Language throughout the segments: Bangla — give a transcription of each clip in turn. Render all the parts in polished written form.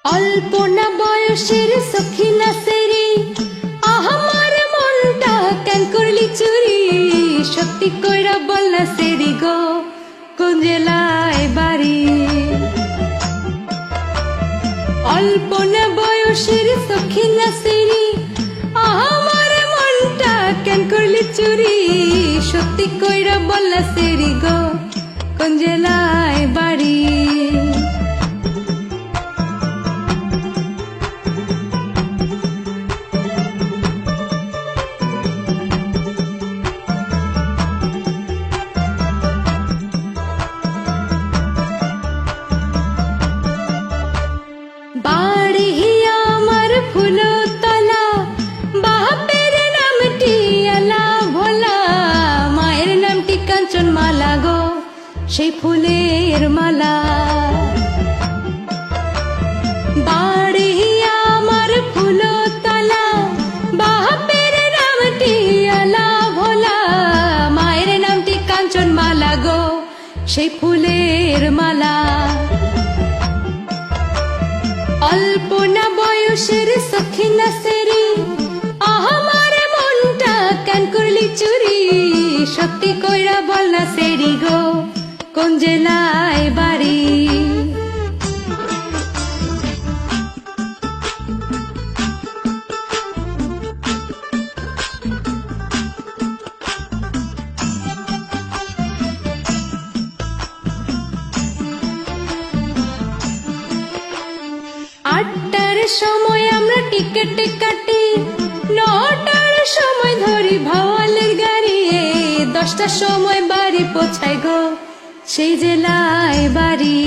অল্পনা বয়সের সখী না সেরি আমার মনটা কেন করলি চুরি সত্যি কইরা বল না সেরি গো কোন জেলায় বাড়ি অল্পনা বয়সের সখী না সেরি আমার মনটা কেন করলি চুরি সত্যি কইরা বল না সেরি গো কোন জেলায় বাড়ি মালা গো সেই ফুলের মালা বাড়ি আমার ফুলতলা বাপের নামটি আলা ভোলা মায়ের নামটি কাঞ্চন মালা গো সেই ফুলের মালা অল্পনা বয়সের সখী না সেরি আমার মনটা কেন করলি চুরি সত্যি কইরা বল না সেরি গো কোন জেলায় বাড়ি আটটার সময় আমরা টিকিট কাটি নটার সময় ধরি ভাওয়ালের গাড়ি 10টার সময় বাড়ি পৌঁছাই গো সেই জেলায় বাড়ি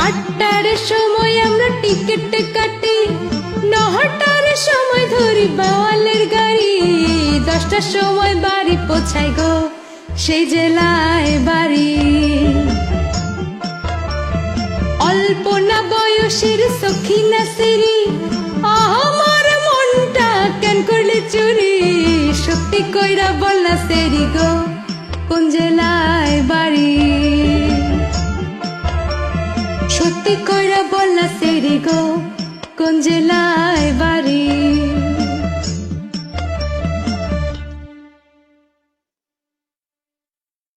8টার সময় আমরা টিকিট কাটি 9টার সময় ধরি ভাওয়ালের গাড়ি 10টার সময় বাড়ি পৌঁছাই গো সেই জেলায় বাড়ি অল্পনা বয়সের সখী না সেরি আমার মনটা কেন করলে চুরি সত্যি কইরা বল না সেরি গো কোন জেলায় বাড়ি সত্যি কইরা বল না সেরি গো কোন জেলায় বাড়ি।